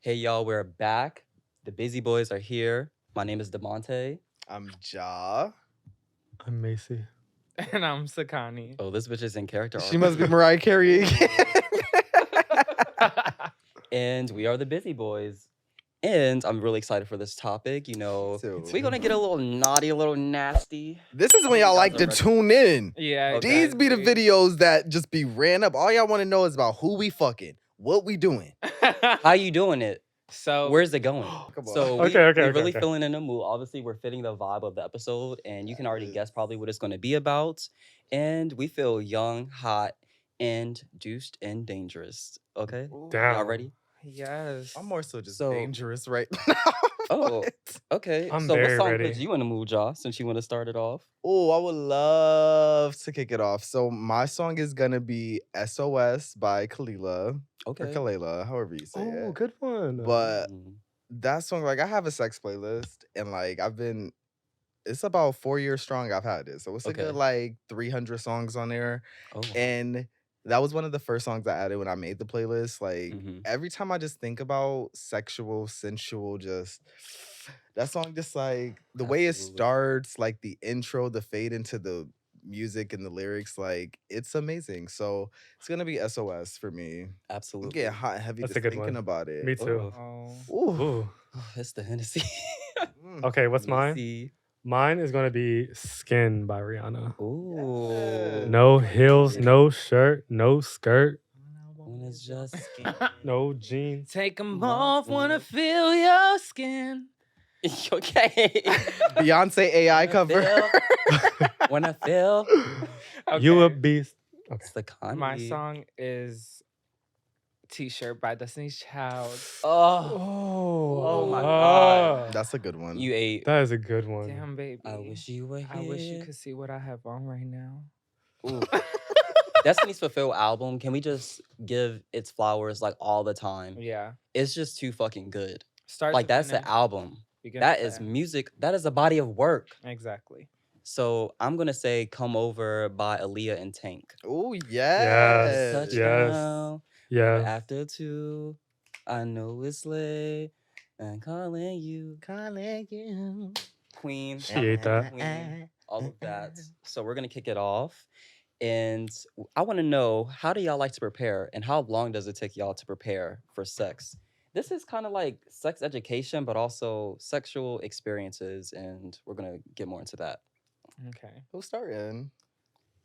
Hey y'all, we're back. The Busy Boys are here. My name is DeMonte. I'm Ja. I'm Macy. And I'm Sakani. Oh, this bitch is in character. She must be Mariah Carey again. And we are the Busy Boys. And I'm really excited for this topic. You know, we're gonna get a little naughty, a little nasty. This is when y'all like to tune in. Yeah, Okay. These be the videos that just be ran up. All y'all want to know is about who we fucking, what we doing. How you doing it? So Where's it going? Come on. So Okay, we're really okay. feeling in the mood. Obviously, we're fitting the vibe of the episode, and you can already guess probably what it's going to be about. And we feel young, hot, and douched and dangerous. Okay, Damn. y'all ready? yes. I'm more so just So- dangerous right now. Oh. What? Okay. I'm so what very song ready. puts you in the mood, Josh? Since you want to start it off. Oh, I would love to kick it off. So my song is gonna be SOS by Kalila or Okay. Kalela, however you say Oh, it. good one. But Mm. that song, like I have a sex playlist and like it's about 4 years strong I've had it. So it's a Okay. good like 300 songs on there. Oh. And that was one of the first songs I added when I made the playlist. Like Mhm. every time I just think about sexual, sensual, just that song, just like the way it Absolutely. starts, like the intro, the fade into the music and the lyrics, like it's amazing. So it's gonna be SOS for me. I'm Absolutely. getting hot and heavy That's just a good thinking one. about it. Me too. Oh. Oh. Ooh. Ooh. Oh, it's the Hennessy. Okay, what's mine? See. Mine is gonna be Skin by Rihanna. Ooh. No heels, no shirt, no skirt, When it's just skin. no jeans. Take 'em off, wanna feel your skin. Okay. Beyonce AI cover. When I feel. You a Okay. beast. It's the Kanye. My song is T-shirt by Destiny's Child. Oh. Oh my God. That's a good one. You ate. That is a good one. Damn, baby. I wish you were here. I wish you could see what I have on right now. Ooh. Destiny's Fulfill album. Can we just give its flowers like all the time? Yeah. It's just too fucking good. Start Like to that's finish, the album. begin That to is end. music. That is a body of work. Exactly. So I'm gonna say "Come Over" by Aaliyah and Tank. Oh Yes. yes. Touchdown. Yeah. After 2, I know it's late. I'm calling you, Queen. She ate that. Queen, all of that. So we're gonna kick it off, and I want to know, how do y'all like to prepare, and how long does it take y'all to prepare for sex? This is kind of like sex education, but also sexual experiences, and we're gonna get more into that. Okay. Who's starting?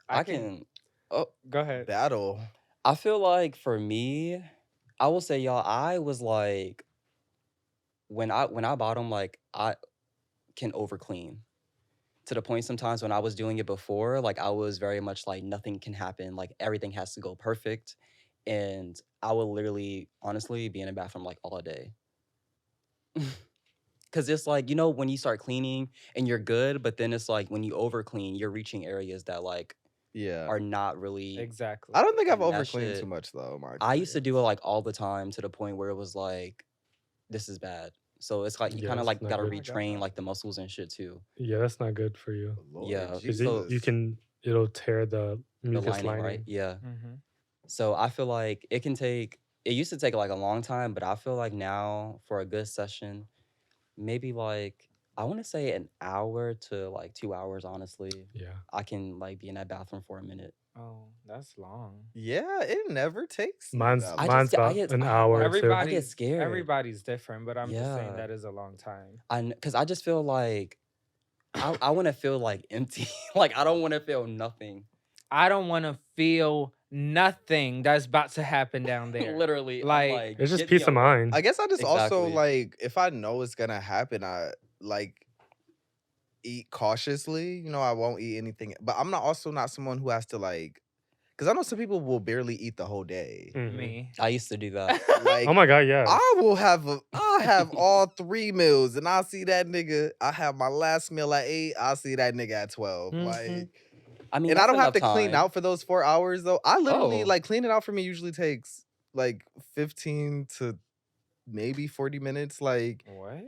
I can. Oh, Go ahead. Battle. I feel like for me, I will say, y'all, I was like, when I bottom, like I can over clean to the point sometimes when I was doing it before, like I was very much like nothing can happen, like everything has to go perfect, and I would literally, honestly, be in the bathroom like all day. Cause it's like, you know, when you start cleaning and you're good, but then it's like when you over clean, you're reaching areas that like Yeah. are not really. Exactly. I don't think I've and that overcleaned shit- too much though, Mark. I used to do it like all the time to the point where it was like, this is bad. So it's like you Yeah, kind of that's like not gotta good. retrain like the muscles and shit too. Yeah, that's not good for you. Yeah, Because Jesus. it'll tear the The mucus lining, lining. right? Yeah. Mm-hmm. So I feel like it used to take like a long time, but I feel like now for a good session, maybe like, I want to say an hour to like 2 hours, honestly. Yeah. I can like be in that bathroom for a minute. Oh, that's long. Yeah, it never takes. me Mine's that I long. mine's just- I about get- an I- hour or two. Everybody- Everybody's scared. Everybody's different, but I'm just saying Yeah. that is a long time. Because I just feel like I want to feel like empty. Like I don't want to feel nothing. I don't want to feel nothing that's about to happen down there. Literally, I'm Like, It's just get me peace of away. mind. I guess I just also Exactly. like, if I know it's gonna happen, I like eat cautiously. You know, I won't eat anything, but I'm not someone who has to like, because I know some people will barely eat the whole day. Mhm. Me. I used to do that. Like, Oh my god, yeah. I'll have all 3 meals, and I'll see that nigga. I have my last meal at 8. I'll see that nigga at 12. Mhm. Like, I mean, and I that's don't have to enough clean time. out for those 4 hours though. I literally Oh. like cleaning out for me usually takes like 15 to maybe 40 minutes. Like, What?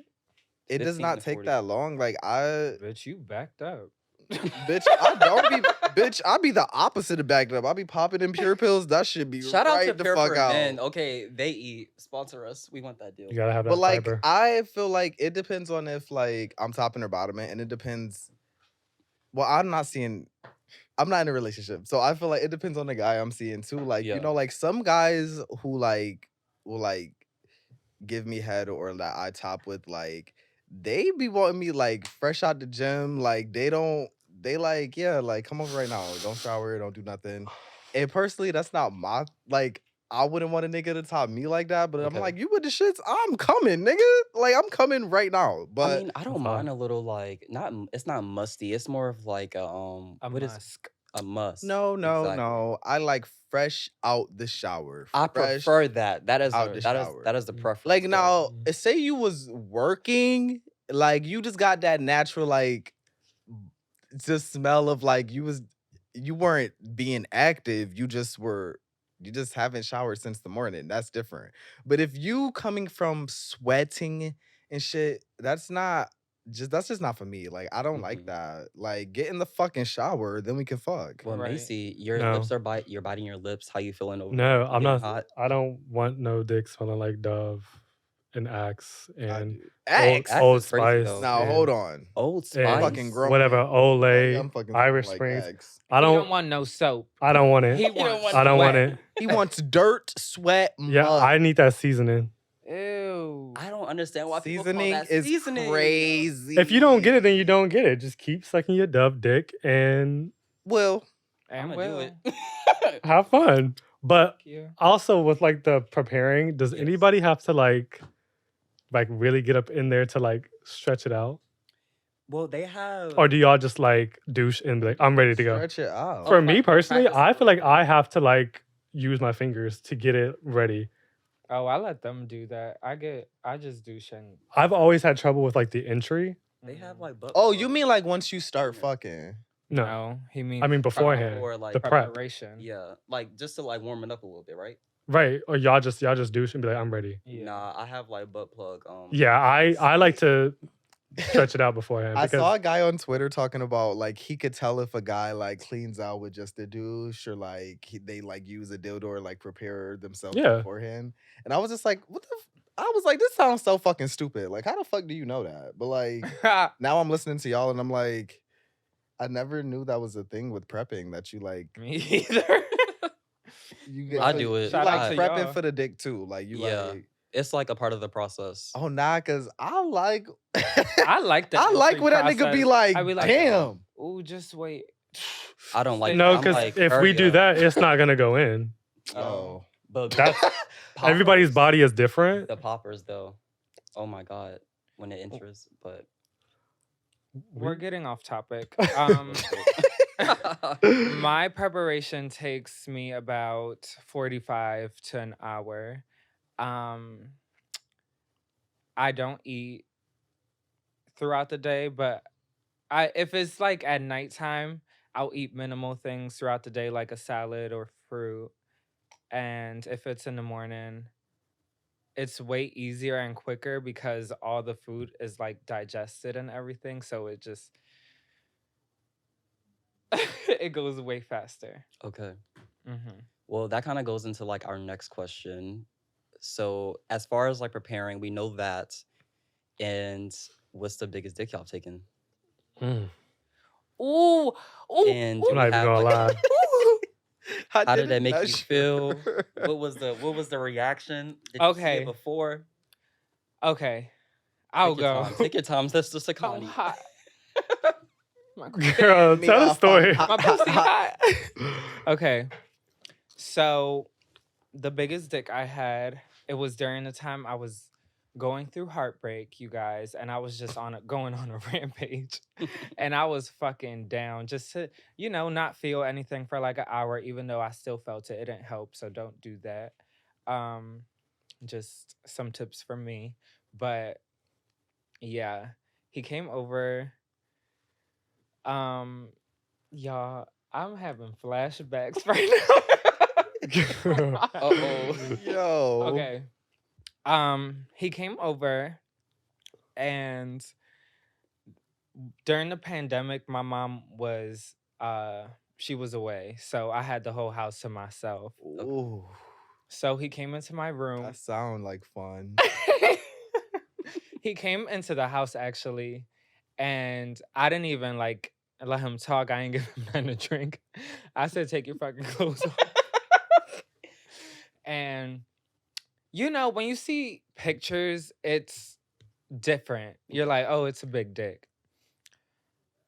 It does 15 not to take 40. that long. Like Bitch, you backed up. bitch, I don't be bitch, I be the opposite of backed up. I be popping in pure pills. That should be Shout out to right the Pure fuck for out. Men. Okay, they eat. Sponsor us. We want that deal. You gotta have But that like fiber. I feel like it depends on if like I'm topping or bottoming, and it depends. Well, I'm not in a relationship, so I feel like it depends on the guy I'm seeing too. Like, Yeah. like some guys who like will like give me head or that I top with, like they be wanting me like fresh out the gym. Like they like, yeah, like come over right now. Don't shower, don't do nothing. And personally, that's not my like. I wouldn't want a nigga to top me like that, but I'm Okay. like, you with the shits, I'm coming, nigga. Like I'm coming right now. I But mean, I don't That's mind fine. a little like it's not musty. It's more of like A what is musk. a must. no, Exactly. I like fresh out the shower. I Fresh prefer that. That is out the that is shower. that is the Mm. preference. Like though. now, say you was working, like you just got that natural like just smell of like you weren't being active, you just haven't showered since the morning. That's different. But if you coming from sweating and shit, that's just not for me. Like I don't like Mhm. that. Like get in the fucking shower, then we can fuck. Well, Right. Macy, your No. lips are you're biting your lips. How you feeling over No, there? I'm Getting not. hot? I don't want no dick smelling like Dove and Axe I and do. Old, Axe. Axe Old is crazy, Spice. though. Now and, hold on. Old and Spice. Fucking grown whatever, man. Olay, I'm fucking Irish like Springs. Axe. I He don't don't. want no soap. I don't want it. He You don't wants want I don't want sweat. it. He wants dirt, sweat, Yeah, mud. I need that seasoning. Ew. I don't understand why people call Seasoning that is seasoning. crazy. If you don't get it, then you don't get it. Just keep sucking your Dove dick and Well, I'm And gonna do will. it. have fun. But Yeah. also with like the preparing, does Yes. anybody have to like really get up in there to like stretch it out? Well, they have. Or do y'all just like douche and be like, I'm ready to go? stretch it out. For Oh, me like, personally, practice I feel like it. I have to like use my fingers to get it ready. Oh, I let them do that. I just do shit. I've always had trouble with like the entry. They have like butt. Oh, you plugs. mean like once you start Yeah. fucking? No, No, he means I mean beforehand, before, like, the prep, preparation. Yeah, like just to like warm it up a little bit, right? right? Or y'all just douche and be like, I'm ready. Yeah. Nah, I have like butt plug. Yeah, I like to stretch it out beforehand I because saw a guy on Twitter talking about like he could tell if a guy like cleans out with just a douche or like they like use a dildo or like prepare themselves Yeah. beforehand. And I was just like, what the? I was like, this sounds so fucking stupid. Like, how the fuck do you know that? But like now I'm listening to y'all and I'm like, I never knew that was a thing with prepping that you like Me either. you get. I so do it. You Shout like out to prepping y'all. for the dick too. Like you Yeah. like. It's like a part of the process. Oh nah, cause I like. I like that. I like entry when that nigga be process. like, I be like, damn. Ooh, just wait. I don't like. no, I'm because like, if we hurry do up. that, it's not gonna go in. Oh. But That everybody's poppers, body is different. The poppers though. Oh my god, when it enters, but We're getting off topic. My preparation takes me about 45 to an hour. I don't eat throughout the day, but if it's like at nighttime, I'll eat minimal things throughout the day, like a salad or fruit. And if it's in the morning, it's way easier and quicker because all the food is like digested and everything. So it just it goes way faster. okay. Mm-hmm. Well, that kind of goes into like our next question. So, as far as like preparing, we know that. And what's the biggest dick y'all taken? Mm. Ooh, And I'm not even gonna lie. How did that make you feel? What was the reaction? Did you see Okay. it before? Okay, I'll Take your go. time. Take your time. That's just a I'm Connie. hot. My Girl, Me tell the off, story. I'm My pussy hot. Okay, so the biggest dick I had, it was during the time I was going through heartbreak, you guys, and I was just going on a rampage, and I was fucking down just to not feel anything for like an hour, even though I still felt it. It didn't help, so don't do that. Just some tips from me, but yeah, he came over. Y'all, I'm having flashbacks right now. Uh-oh. Yo. Okay. He came over And during the pandemic, my mom was she was away, so I had the whole house to myself. Ooh, So he came into my room. that sound like fun. He came into the house actually, and I didn't even like let him talk. I ain't give him nothing to drink. I said, "Take your fucking clothes off." And you know, when you see pictures, it's different. You're like, "Oh, it's a big dick."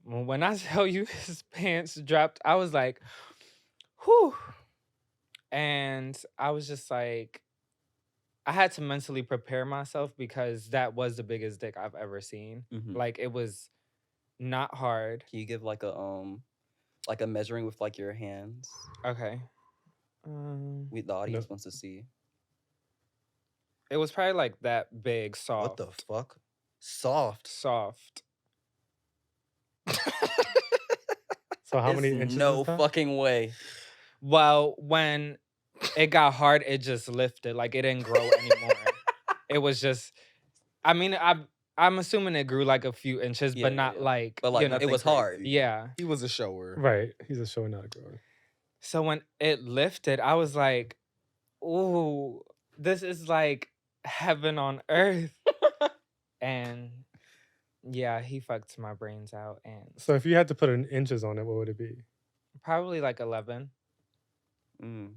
Well, when I tell you his pants dropped, I was like, "Whew." And I was just like, I had to mentally prepare myself because that was the biggest dick I've ever seen. Mhm. Like it was not hard. Can you give like a measuring with like your hands? Okay. The audience wants to see. It was probably like that big, What soft. the fuck? Soft. Soft. So how many There's inches? no is that? fucking way. Well, when it got hard, it just lifted. Like it didn't grow anymore. It was just. I mean, I'm assuming it grew like a few inches, Yeah, but not yeah. like. But like Nothing it was crazy. hard. Yeah. He was a shower. Right. He's a show, not a grower. So when it lifted, I was like, "Ooh, this is like heaven on earth." And yeah, he fucked my brains out, and So if you had to put in inches on it, what would it be? probably like 11. Mm.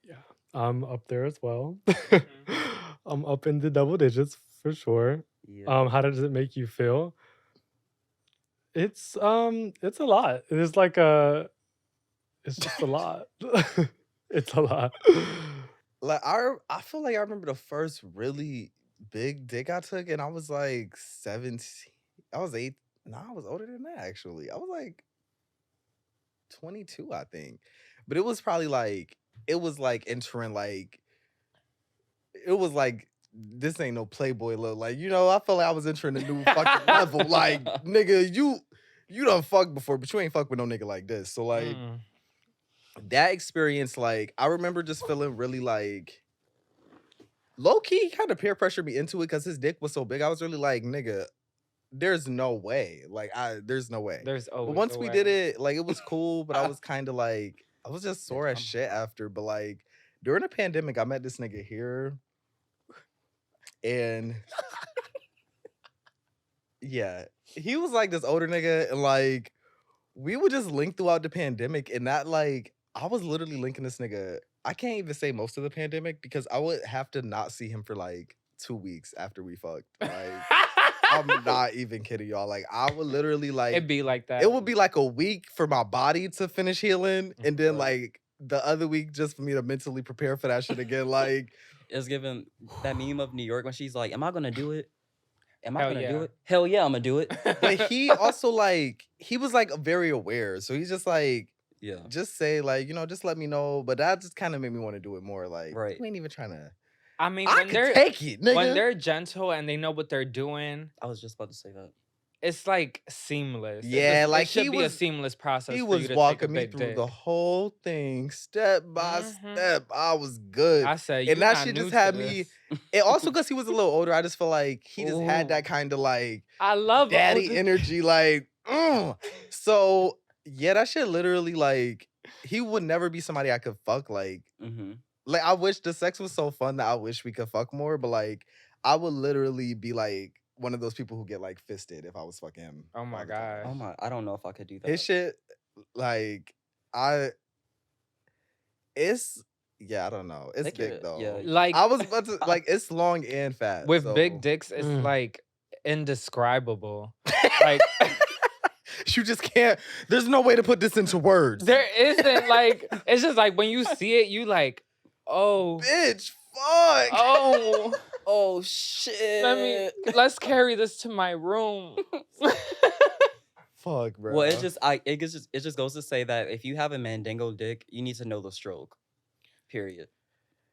Yeah, I'm up there as well. Mm-hmm. I'm up in the double digits for sure. Yeah. How does it make you feel? It's a lot. It's like it's just a lot. It's a lot. Like I feel like I remember the first really big dick I took, and I was like 17. I was 8. No, I was older than that actually. I was like 22, I think. But it was probably like entering like it was like this ain't no Playboy look. Like, I felt like I was entering a new fucking level. Like, nigga, you done fucked before, but you ain't fuck with no nigga like this. So like Mm. that experience, like, I remember just feeling really like low key kind of peer pressured me into it because his dick was so big. I was really like, nigga, there's no way. Like, there's no way. There's But always once a we way. did it, like, it was cool, but I was kind of like, I was just sore as I'm- shit after. But like during the pandemic, I met this nigga here, and yeah, he was like this older nigga, and like we would just link throughout the pandemic, and that like I was literally linking this nigga. I can't even say most of the pandemic because I would have to not see him for like 2 weeks after we fucked. Like, I'm not even kidding y'all. Like, I would literally like It'd be like that. it would be like a week for my body to finish healing, and then Right. like the other week just for me to mentally prepare for that shit again. Like, It's given that meme of New York when she's like, "Am I gonna do it? Am I Hell gonna yeah. do it? Hell yeah, I'm gonna do it." but he also like he was like very aware, so he's just like Yeah. just say like just let me know. But that just kind of made me want to do it more. Like, Right. you ain't even trying to. I mean, I when could they're take it, nigga. when they're gentle and they know what they're doing, I was just about to say that. it's like seamless. Yeah, it like, should he be a was- seamless process. He for was you to walking take a me big through dick. the whole thing, step by Mhm. step. I was good. I said, and you that not shit new just to had me. this. And also because he was a little older, I just feel like he just had Ooh. that kind of like I love daddy older- energy, like. So yeah, that shit literally like he would never be somebody I could fuck. Like I wish the sex was so fun that I wish we could fuck more. But like I would literally be like one of those people who get like fisted if I was fucking him. Oh my all the time. Oh my, I don't know if I could do that. His shit, like it's I don't know. It's Take big it, though. yeah. Like I was about to like it's long and fat. with so. big dicks, it's Mm. like indescribable. Like You just can't. There's no way to put this into words. there isn't like it's just like when you see it, you like, oh, Bitch, fuck. oh, Oh shit. let's carry this to my room. Fuck, bro. Well, it just goes to say that if you have a mandingo dick, you need to know the stroke. Period.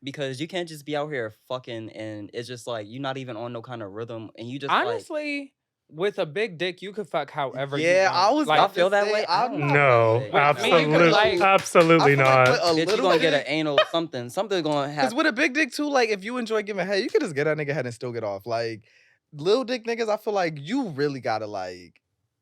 Because you can't just be out here fucking and it's just like you're not even on no kind of rhythm and you just like Honestly, with a big dick, you could fuck however you Yeah, want. I was like, I about to feel that say, way. I I'm don't not- No, Wait, absolutely, like- absolutely I feel like not. with a bitch, you little gonna get an dick- anal something. Something's gonna Because happen. with a big dick too, like if you enjoy giving head, you could just get that nigga head and still get off. Like little dick niggas, I feel like you really gotta like,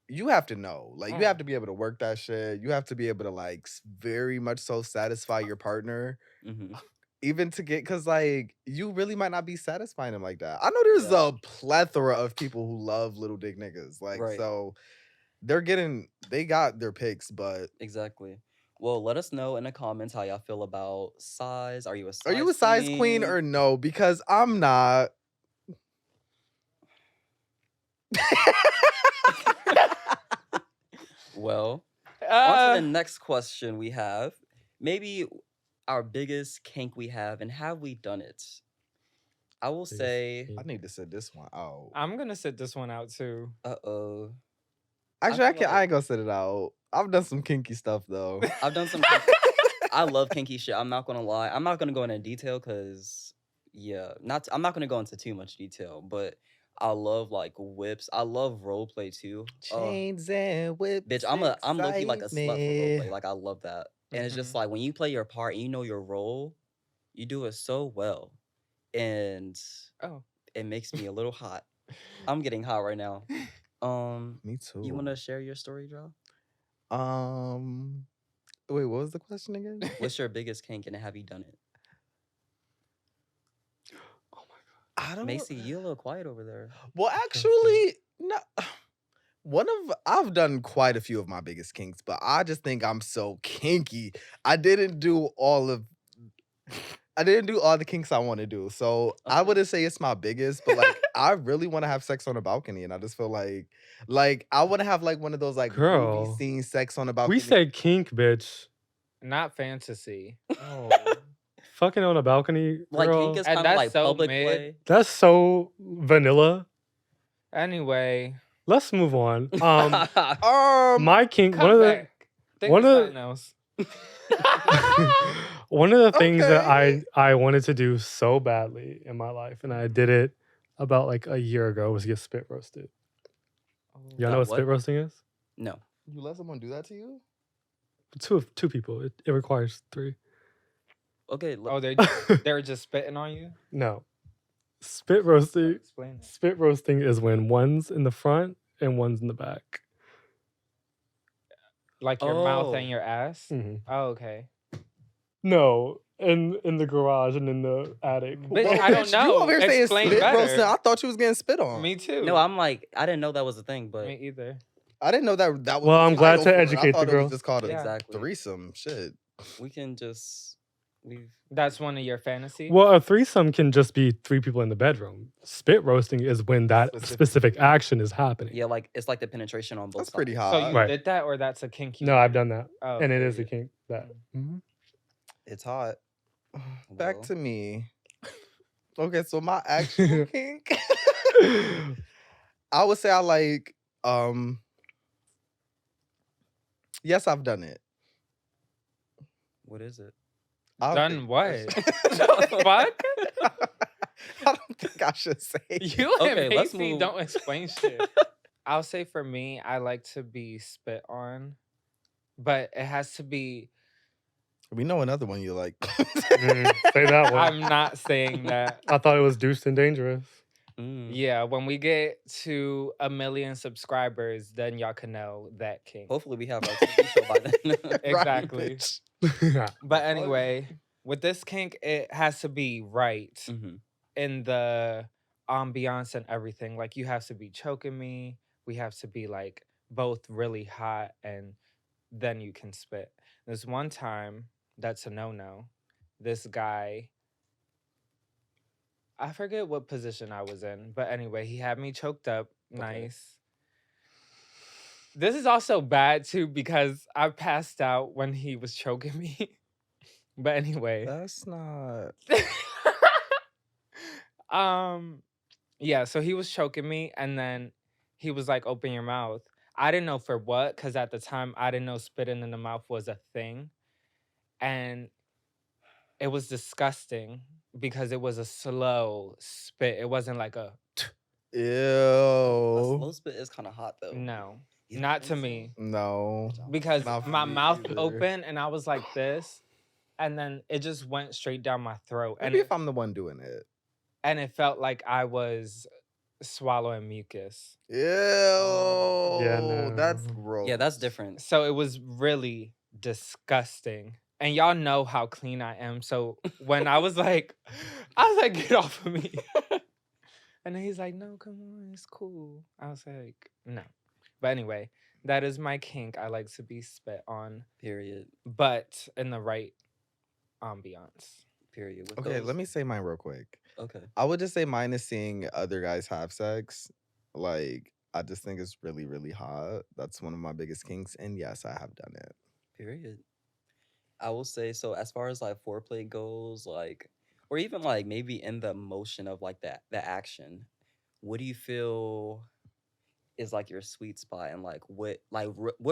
you have to know. Like, you have to be able to work that shit. You have to be able to like very much so satisfy your partner. Mhm. Even to get, cause like you really might not be satisfying them like that. I know there's Yeah. a plethora of people who love little dick niggas. Like, Right. so they got their picks, but Exactly. Well, let us know in the comments how y'all feel about size. Are you a are you a size size queen queen? or no? Because I'm not. Well, on to the Uh, next question we have. Maybe our biggest kink we have, and have we done it? I will Biggest say, I kink. need to sit this one out. I'm gonna sit this one out too. uh-oh. Actually, I feel can. I like ain't gonna sit it out. I've done some kinky stuff though. I've done some I love kinky shit. I'm not gonna lie. I'm not gonna go into detail because, yeah, I'm not gonna go into too much detail, but I love like whips. I love role play too. Chains and whips. Bitch, I'm low key like a slut for role play. me. Like I love that, and it's just Mhm. like when you play your part and you know your role, you do it so well, and Oh. it makes me a little hot. I'm getting hot right now. Me You too. wanna share your story, Joe? Wait, what was the question again? What's your biggest kink and have you done it? Oh my I don't. Macy, you a little quiet over there. Well, actually, no. I've done quite a few of my biggest kinks, but I just think I'm so kinky. I didn't do all the kinks I want to do. So I Okay. wouldn't say it's my biggest, but like I really want to have sex on a balcony, and I just feel like I want to have like one of those like movie Girl. scene sex on a God. balcony. We said kink, bitch. Not fantasy. Oh. Fucking on a balcony, Like girl. kink is And kind of that's like so public mid. play. That's so vanilla. Anyway, Let's move on. My kink. come back. Think one of of something else. one of the things that Okay. I wanted to do so badly in my life, and I did it about like a year ago, was get spit roasted. Y'all know Got what spit what? roasting is? No. You let someone do that to you? Two people. It requires 3. Okay. Oh, they were just spitting on you? No. Spit roasting. Explain it. Spit roasting is when one's in the front and one's in the back. Like your mouth and Oh. your ass? Mhm. Oh, okay. No, in the garage and in the attic. Bitch, Well, I don't bitch, know. you over here saying Explain spit better. roasting. I thought you was getting spit on. Me too. No, I'm like, I didn't know that was a thing, but Me either. I didn't know that was. Well, the I'm glad title to for it. educate I thought the it was girl. just called a Yeah. exactly. threesome. Shit. We can just we've That's one of your fantasies? Well, a threesome can just be 3 people in the bedroom. Spit roasting is when that specific action is happening. yeah, like it's like the penetration on both That's pretty sides. So hot. you Right. did that, or that's a kink you No, I've did? done that, Oh, and it okay. is a kink that. It's hot. Back Well. to me. Okay, so my actual kink. I would say I like yes, I've done it. What is it? I'll Done think what? first. The fuck? I don't think I should say. You Okay, and let's Macy move. don't explain shit. I'll say for me, I like to be spit on, but it has to be. We know another one you like. Say that one. I'm not saying that. I thought it was Douched and Dangerous. Yeah, when we get to 1 million subscribers, then y'all can know that kink. Hopefully we have our TV show by then. Right, Exactly. bitch. But anyway, with this kink, it has to be right Mhm. in the ambiance and everything. Like you have to be choking me. We have to be like both really hot, and then you can spit. There's one time that's a no-no. This guy, I forget what position I was in, but anyway, he had me choked up. Nice. This is also bad too because I passed out when he was choking me. But anyway. That's not. Yeah, so he was choking me and then he was like, open your mouth. I didn't know for what, because at the time I didn't know spitting in the mouth was a thing. And it was disgusting because it was a slow spit. It wasn't like a A Ew. slow spit is kind of hot though. no, You don't not to think so? me. No. Because Not for my me mouth either. opened and I was like this, and then it just went straight down my throat. Maybe if I'm the one doing it. And it felt like I was swallowing mucus. Ew, Yeah, that's no. gross. Yeah, that's different. So it was really disgusting. And y'all know how clean I am. So when I was like, get off of me. And then he's like, no, come on, it's cool. I was like, no. But anyway, that is my kink. I like to be spit on, Period. but in the right ambiance. Period. With Okay, those. let me say mine real quick. Okay. I would just say mine is seeing other guys have sex. Like, I just think it's really, really hot. That's one of my biggest kinks. And yes, I have done it. Period. I will say so as far as like foreplay goes, like, or even like maybe in the motion of like that the action. What do you feel is like your sweet spot, and like what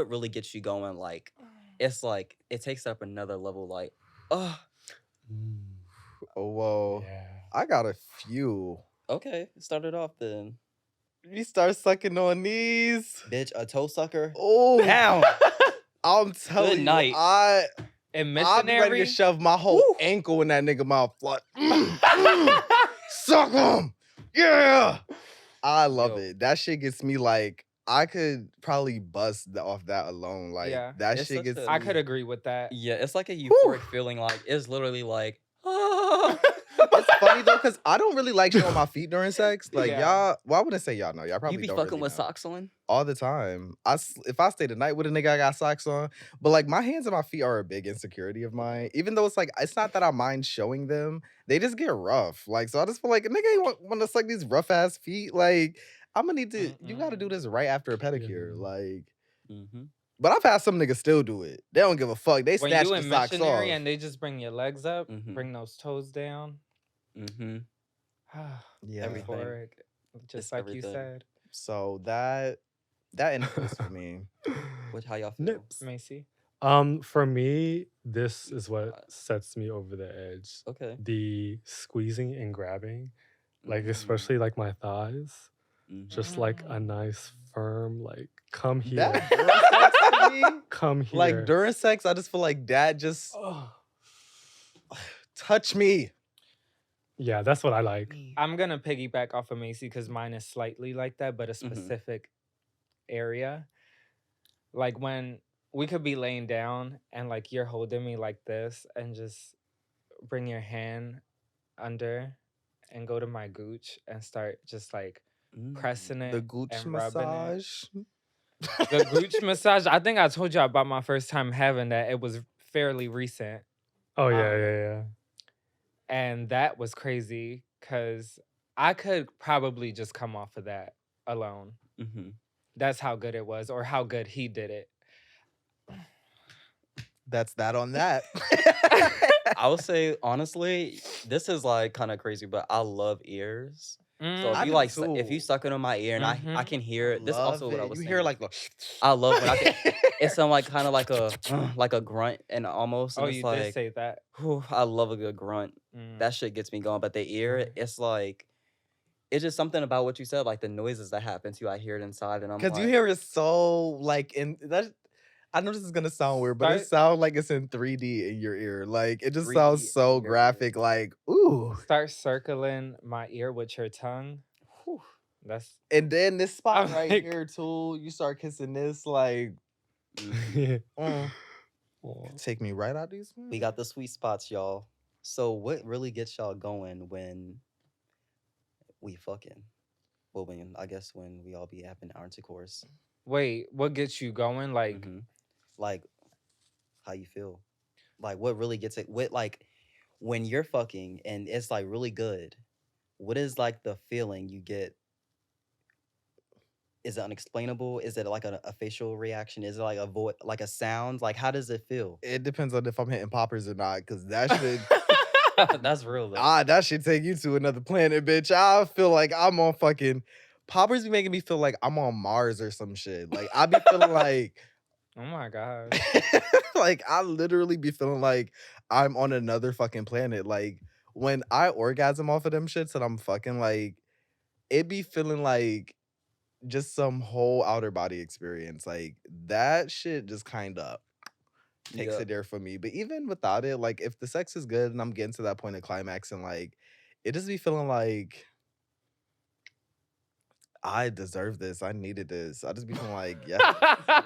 really gets you going? Like, it's like it takes up another level. Like, oh, Mm, Oh, whoa. yeah. I got a few. okay, start it off then, We start sucking on these. bitch. A toe sucker. Oh, Down. I'm telling you, night. I'll And be ready missionary. to shove my whole Woo. ankle in that nigga mouth. Like, suck him. Yeah. I love Yo. it. That shit gets me like, I could probably bust off that alone. Like, Yeah. that It's shit such gets a- me. I could agree with that. Yeah, it's like a euphoric feeling. Like, it's literally like, ah. It's funny though, because I don't really like showing my feet during sex. Like, Yeah. y'all, well, I wouldn't say y'all know. Y'all probably You be don't fucking really with know. socks on. All the time. If I stay the night with a nigga, I got socks on. But like my hands and my feet are a big insecurity of mine. Even though it's like it's not that I mind showing them, they just get rough. Like so, I just feel like a nigga ain't want to suck these rough ass feet. Like I'm gonna need to. You got to do this right after a pedicure. Yeah. Like, Mm-hmm. but I've had some niggas still do it. They don't give a fuck. They When snatch you the in socks missionary off. and they just bring your legs up, Mhm. bring those toes down. Mm-hmm. Yeah. Everything. Euphoric, just It's like you everything. said, So that indicates for me. How y'all feel? Nips. Macy. For me, this Sweet is what spot. sets me over the edge. Okay. The squeezing and grabbing, like Mm. especially like my thighs, Mhm. just like a nice firm, like come here, That during sex to me, come here. like during sex, I just feel like that just Oh. touch me. Yeah, that's what I like. I'm gonna piggyback off of Macy because mine is slightly like that, but a Mhm. specific area. Like when we could be laying down and like you're holding me like this and just bring your hand under and go to my gooch and start just like pressing it The gooch and rubbing it. massage. The gooch massage. I think I told you about my first time having that. It was fairly recent. Oh yeah, Um, yeah. And that was crazy because I could probably just come off of that alone. Mm-hmm. That's how good it was, or how good he did it. That's that on that. I would say honestly, this is like kind of crazy, but I love ears. So if I you do like, if too. you suck it on my ear and I Mhm. can hear it. This also Love what I it. was You saying. hear like the I love when I can. It sounds like kind of like a like a grunt and almost. And Oh, it's you like, did say that. whew, I love a good grunt. Mm. That shit gets me going. But the ear, it's like, it's just something about what you said, like the noises that happen to you. I hear it inside, and I'm because like, you hear it so like in that. I know this is gonna sound weird, but it Start- sounds like it's in 3D in your ear. Like it just 3D sounds in so your graphic. ear. Like ooh, Start circling my ear with your tongue. whew. That's and then this spot I'm right like- here too. You start kissing this. Like Mhm. mm, Aw. take me right out these. We got the sweet spots, y'all. So what really gets y'all going when we fucking? Well, when we all be having our intercourse. wait. What gets you going? Like Mhm. Like, how you feel? Like, what really gets it? What like when you're fucking and it's like really good? What is like the feeling you get? Is it unexplainable? Is it like a facial reaction? Is it like a voice, like a sound? Like, how does it feel? It depends on if I'm hitting poppers or not, because that should That's real though. that should take you to another planet, bitch. I feel like I'm on fucking poppers be making me feel like I'm on Mars or some shit. Like I be feeling like oh my god. like I literally be feeling like I'm on another fucking planet. Like when I orgasm off of them shits and I'm fucking like it be feeling like just some whole outer body experience. Like that shit just kind of takes Yeah. it there for me. But even without it, like if the sex is good and I'm getting to that point of climax and like it just be feeling like I deserve this. I needed this. I just be feeling like, yeah,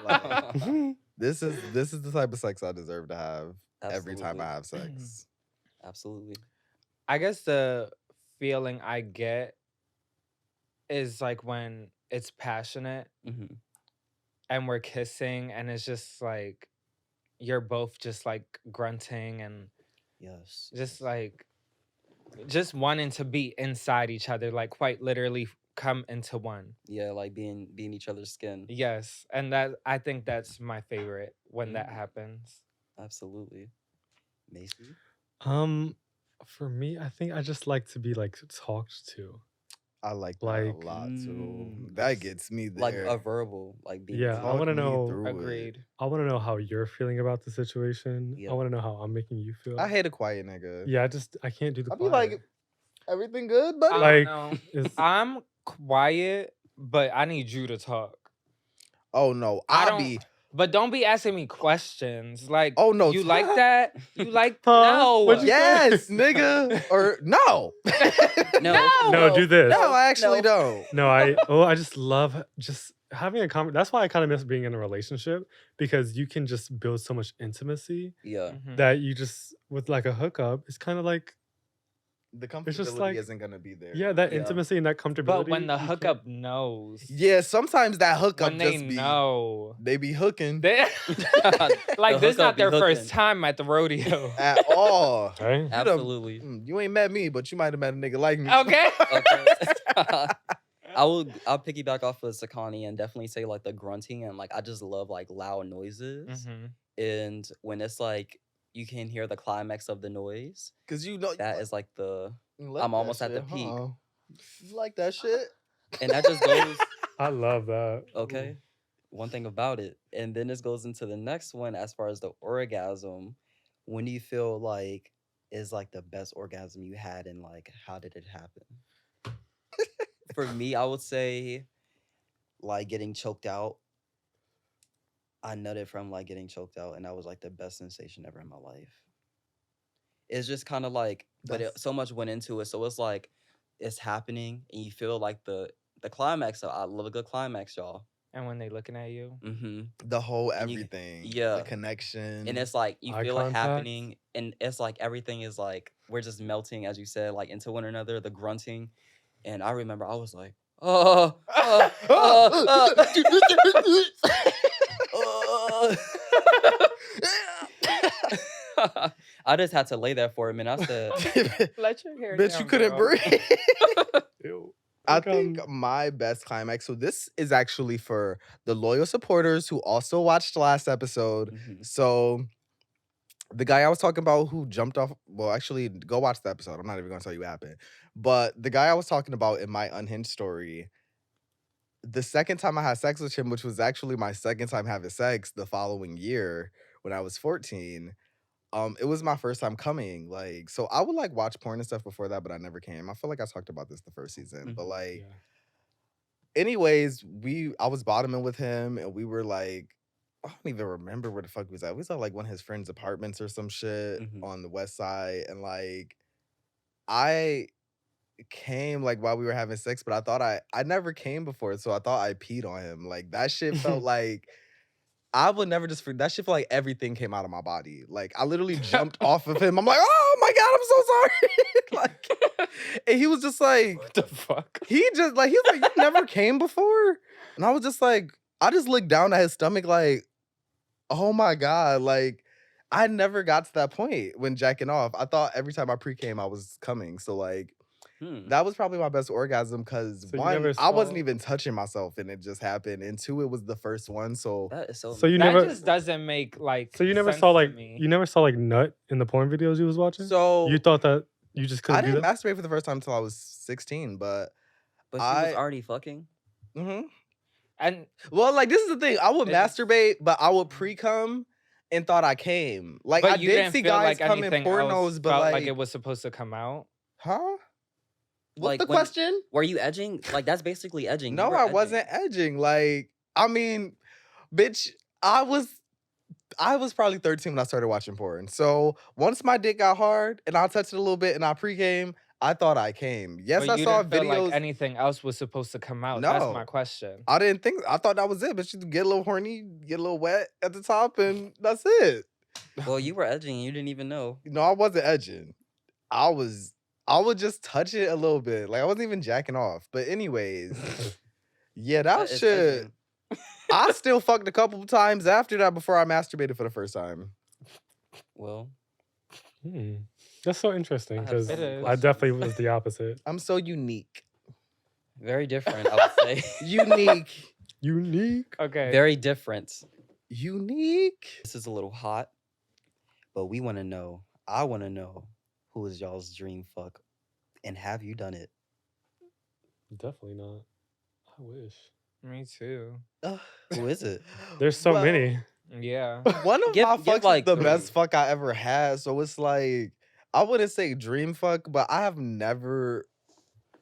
like this is the type of sex I deserve to have every time I Absolutely. have sex. Absolutely. I guess the feeling I get is like when it's passionate hmm and we're kissing and it's just like you're both just like grunting and Yes. just like just wanting to be inside each other, like quite literally come into one. Yeah, like being each other's skin. Yes, and that I think that's my favorite when that Mm. happens. Absolutely. Macy? Um, for me, I think I just like to be like talked to. I like that Like, a lot too. Mm, That gets me like there. a verbal, like being yeah, I Talk want to me know. through it. Agreed. I want to know how you're feeling about the situation. Yeah. I want to know how I'm making you feel. I hate a quiet nigga. Yeah, I can't do the I'll be quiet. like, everything good, buddy? I Like, don't know. is I'm quiet, but I need you to talk. Oh no, I I'll don't. be. But don't be asking me questions. Like, Oh no, you like that? You like Huh? no? What'd you say? yes, nigga, or no. No. no, do this. No, I actually don't. No, I just love just having a conversation. That's why I kind of miss being in a relationship, because you can just build so much intimacy Yeah. Mhm. that you just, with like a hookup, it's kind of like, The It's just comfortability like- isn't gonna be there. yeah, that Yeah. intimacy and that comfortability. But when the you can't- hookup knows, Yeah, sometimes that hookup when they just be. know, They be hooking they like The this hookup not be their first hooking. time at the rodeo. at all. Right? You done- Absolutely. You ain't met me, but you might have met a nigga like me. Okay. Okay. I'll piggyback off of Sakani and definitely say like the grunting, and like I just love like loud noises. Mhm. And when it's like you can hear the climax of the noise, Cause you know that is like the you like I'm that almost at the shit, peak. huh? You like that shit? and that just goes I love that. okay. One thing about it. And then this goes into the next one as far as the orgasm. When do you feel like is like the best orgasm you had, and like how did it happen? For me, I would say like getting choked out. I nutted from like getting choked out, and that was like the best sensation ever in my life. It's just kind of like, but so much went into it, so it's like it's happening, and you feel like the climax. So I love a good climax, y'all. And when they looking at you, Mm-hmm. The whole And you- everything. yeah. The connection. And it's like you Eye feel it contact. happening, and it's like everything is like we're just melting, as you said, like into one another. The grunting, and I remember I was like, I just had to lay there for a minute. I said, let your hair Bitch, down, you couldn't girl. breathe. Ew. I Like, think my best climax. So this is actually for the loyal supporters who also watched last episode. mhm. So the guy I was talking about who jumped off. Well, actually, go watch the episode. I'm not even gonna tell you what happened. But the guy I was talking about in my unhinged story. The second time I had sex with him, which was actually my second time having sex the following year when I was 14. It was my first time coming. Like, so I would like watch porn and stuff before that, but I never came. I feel like I talked about this the first season. But Mhm. like, yeah. anyways, I was bottoming with him, and we were like, I don't even remember where the fuck we was at. We was at like one of his friends' apartments or some shit Mhm. on the west side, and like I came like while we were having sex, but I thought I never came before, so I thought I peed on him. Like that shit felt like I would never just that shit felt like everything came out of my body. Like I literally jumped off of him. I'm like, oh my god, I'm so sorry. like, and he was just like, What the fuck? he was like, you never came before? And I was just like, I just looked down at his stomach like, oh my God. Like, I never got to that point when jacking off. I thought every time I pre-came, I was coming. So like, that was probably my best orgasm because So you one, never I wasn't saw- even touching myself and it just happened. And two, it was the first one. So That is so. So you That never. just doesn't make like. So you never sense saw to like me. you never saw like nut in the porn videos you was watching. so You thought that you just I couldn't do didn't that. masturbate for the first time until I was 16, but But she was I- already fucking. And well, like this is the thing. I would It's- masturbate, but I would pre-cum and thought I came. Like but I you did didn't see feel guys like come in anything else pornos, but felt like, it was supposed to come out. huh? What's Like, the when- question? Were you edging? Like that's basically edging. You No, were I edging. wasn't edging. Like, I mean, bitch, I was probably 13 when I started watching porn. So once my dick got hard and I touched it a little bit and I pre-came, I thought I came. Yes, But I you saw didn't feel like videos. anything else was supposed to come out. That's my No, question. I didn't think. I thought that was it. But you get a little horny, get a little wet at the top, and that's it. Well, you were edging and you didn't even know. No, I wasn't edging. I was. I would just touch it a little bit. Like I wasn't even jacking off. But anyways, yeah, that That is shit. edging. I still fucked a couple times after that before I masturbated for the first time. Well, That's so interesting I have because so It many is. I questions. definitely was the opposite. I'm so unique. Very different, I would say. Unique. Unique. Okay. Very different. Unique. This is a little hot, but we want to know. I want to know who is y'all's dream fuck, and have you done it? Definitely not. I wish. Me too. Who is it? There's so many. Yeah. One of Give- my give, fucks like, is the best three. fuck I ever had. So it's like I wouldn't say dream fuck, but I have never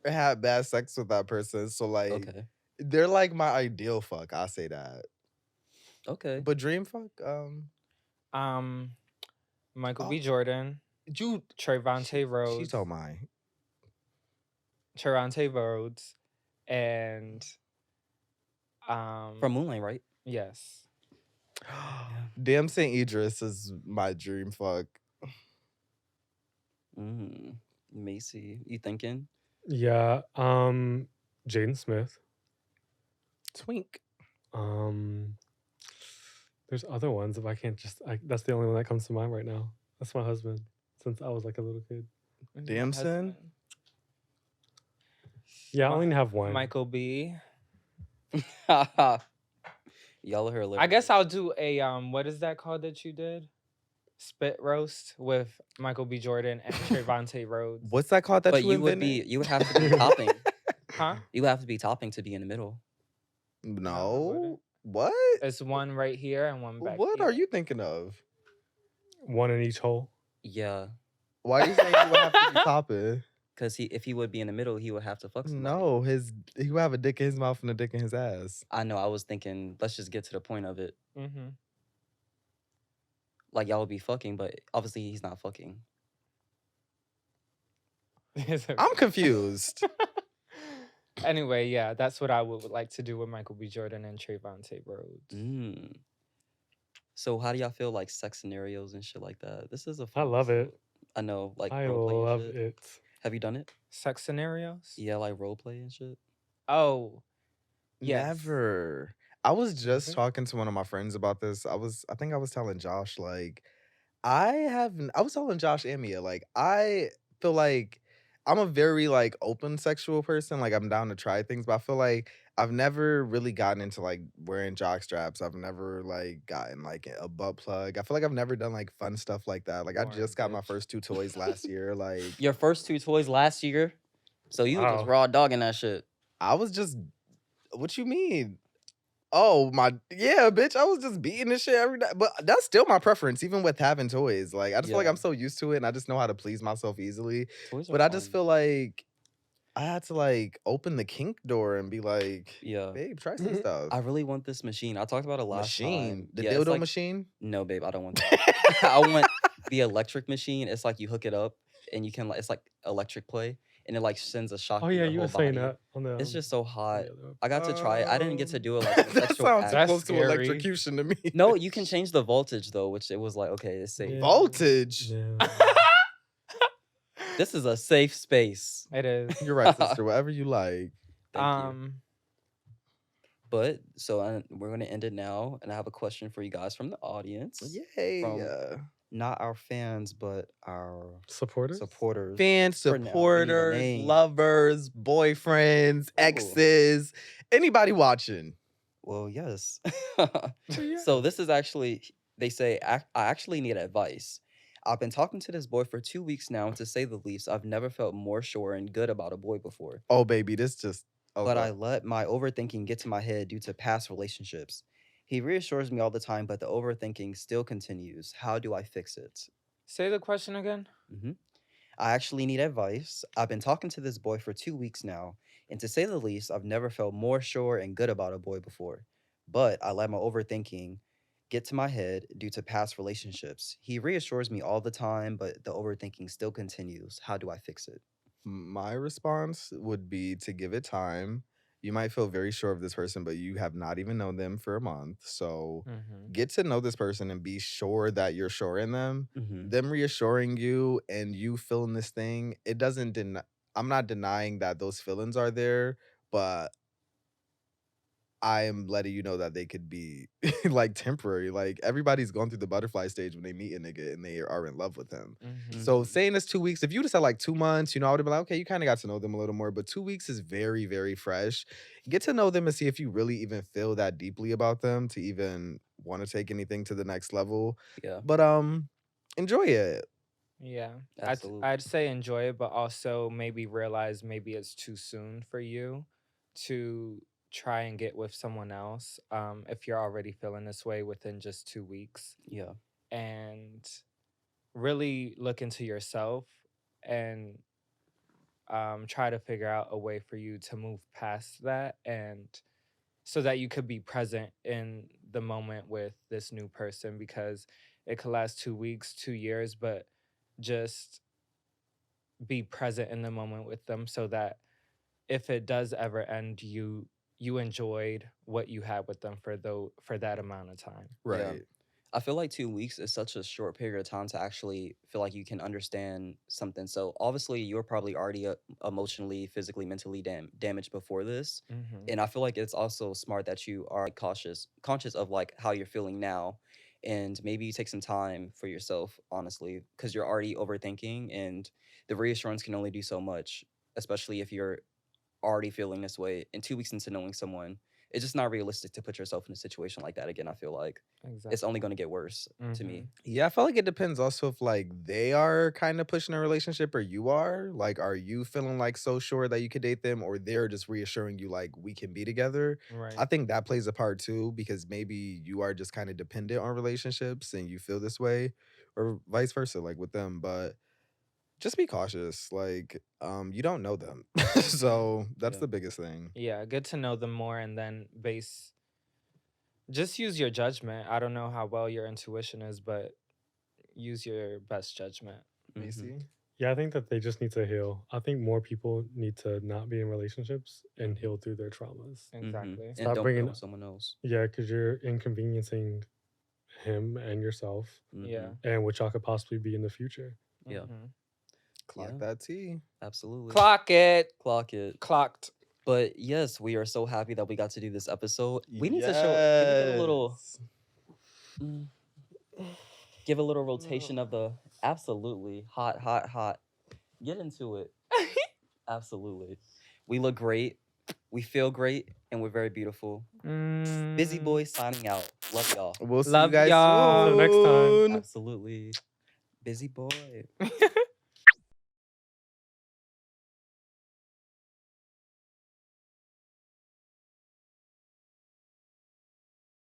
had bad sex with that person. So like Okay. they're like my ideal fuck. I say that. Okay. But dream fuck, Michael Oh. B. Jordan, you Trayvonte Rhodes, she's on mine. Trayvonte Rhodes, and From Moonlight, right? yes. Damn St. Idris is my dream fuck. Macy, you thinking? Yeah. Jaden Smith. Twink. There's other ones if I can't just. That's the only one that comes to mind right now. That's my husband since I was like a little kid. Damson? Yeah, I only have one. Michael B. Y'all are hilarious. I guess I'll do a what is that called that you did? Spit roast with Michael B. Jordan and Trayvonte Rhodes. What's that called that But you you would invented? be. You would have to be topping. Huh? You have to be topping to be in the middle. No. What? It's one right here and one back What here. are you thinking of? One in each hole. Yeah, Why are you saying you would have to be topping? because if he would be in the middle, he would have to fuck somebody. No, he would have a dick in his mouth and a dick in his ass. I know. I was thinking. Let's just get to the point of it. Mm-hmm. Like y'all would be fucking, but obviously he's not fucking. I'm confused. Anyway, yeah, that's what I would like to do with Michael B. Jordan and Trayvonte Rhodes. So how do y'all feel like sex scenarios and shit like that? This is a I fun love it. episode. I know, like I role play and love shit. it. Have you done it? Sex scenarios? Yeah, like role play and shit. Oh, yes. Never. I was just Okay. talking to one of my friends about this. I think I was telling Josh, like, I was telling Josh and Mia, like, I feel like I'm a very like open sexual person. Like I'm down to try things, but I feel like I've never really gotten into like wearing jock straps. I've never like gotten like a butt plug. I feel like I've never done like fun stuff like that. Like I Boring just got my bitch. first 2 toys last year. Like Your first 2 toys last year, so you were just Wow. raw dogging that shit. I was just, what you mean? Oh my, yeah, bitch. I was just beating this shit every day. But that's still my preference, even with having toys. Like I just feel like Yeah. I'm so used to it, and I just know how to please myself easily. Toys are But I just fun. feel like I had to like open the kink door and be like, Yeah. babe, try some stuff. I really want this machine. I talked about it last Machine, time. the Yeah, it's dildo like- machine. No, babe, I don't want that. I want the electric machine. It's like you hook it up and you can like it's like electric play and it like sends a shock. Oh through yeah, your you whole were saying body. that on the. It's just so on hot. the other- I got to try it. I didn't get to do it like a that sexual sounds act. That's close to scary. electrocution to me. No, you can change the voltage though, which it was like okay, it's safe. Yeah. Voltage. Yeah. This is a safe space. It is. You're right, sister. Whatever you like. Thank you. But so we're gonna end it now, and I have a question for you guys from the audience. Yay. From- Not our fans, but our Supporters. supporters. Fans, For now, we need a supporters, name. lovers, boyfriends, Ooh. exes, anybody watching. Well, yes. Yeah. So this is actually, they say, I actually need advice. I've been talking to this boy for 2 weeks now, and to say the least, I've never felt more sure and good about a boy before. Oh, baby, this just. But I let my overthinking get to my head due to past relationships. He reassures me all the time, but the overthinking still continues. How do I fix it? Say the question again. I actually need advice. I've been talking to this boy for 2 weeks now, and to say the least, I've never felt more sure and good about a boy before. But I let my overthinking get to my head due to past relationships. He reassures me all the time, but the overthinking still continues. How do I fix it? My response would be to give it time. You might feel very sure of this person, but you have not even known them for a month. So Mm-hmm. get to know this person and be sure that you're sure in them. Mhm. Them reassuring you and you feeling this thing, it doesn't deny. I'm not denying that those feelings are there, but I am letting you know that they could be like temporary. Like everybody's going through the butterfly stage when they meet a nigga and they are in love with him. Mm-hmm. So Mhm. saying it's 2 weeks, if you just had like 2 months, I would have been like, okay, you kind of got to know them a little more. But 2 weeks is very, very fresh. Get to know them and see if you really even feel that deeply about them to even want to take anything to the next level. Yeah, But enjoy it. Yeah, absolutely. I'd say enjoy it, but also maybe realize maybe it's too soon for you to try and get with someone else. If you're already feeling this way within just 2 weeks, Yeah. and really look into yourself and try to figure out a way for you to move past that, and so that you could be present in the moment with this new person, because it could last 2 weeks, 2 years, but just be present in the moment with them so that if it does ever end, you enjoyed what you had with them for that amount of time. Yeah. Right. I feel like 2 weeks is such a short period of time to actually feel like you can understand something. So obviously, you're probably already emotionally, physically, mentally damaged before this, Mm-hmm. and I feel like it's also smart that you are like conscious of like how you're feeling now, and maybe you take some time for yourself, honestly, because you're already overthinking, and the reassurance can only do so much, especially if you're already feeling this way. And 2 weeks into knowing someone, it's just not realistic to put yourself in a situation like that again. I feel like it's only Exactly. going to get worse to Mm-hmm. me. Yeah, I feel like it depends also if like they are kind of pushing a relationship or you are. Like, are you feeling like so sure that you could date them or they're just reassuring you like we can be together? I Right. think that plays a part too, because maybe you are just kind of dependent on relationships and you feel this way, or vice versa, like with them. But just be cautious. Like, you don't know them. So that's Yeah. the biggest thing. Yeah, get to know them more, and then just use your judgment. I don't know how well your intuition is, but use your best judgment. Hmm. Macy? Yeah, I think that they just need to heal. I think more people need to not be in relationships and heal through their traumas. Hmm. Exactly. And Stop don't put it bringing, on someone else. yeah, because you're inconveniencing him and yourself Yeah. Hmm. and what y'all could possibly be in the future. Yeah. Mm-hmm. Clock Yeah. that tea. Absolutely. Clock it. Clock it. Clocked. But yes, we are so happy that we got to do this episode. We need to show. Can we get a little? Yes. mm, Give a little rotation of the absolutely hot, hot, hot. Get into it. Absolutely. We look great. We feel great, and we're very beautiful. Busy Mm, Boy signing out. Love y'all. We'll see you love guys y'all. Until next time. soon. Absolutely. Busy Boy.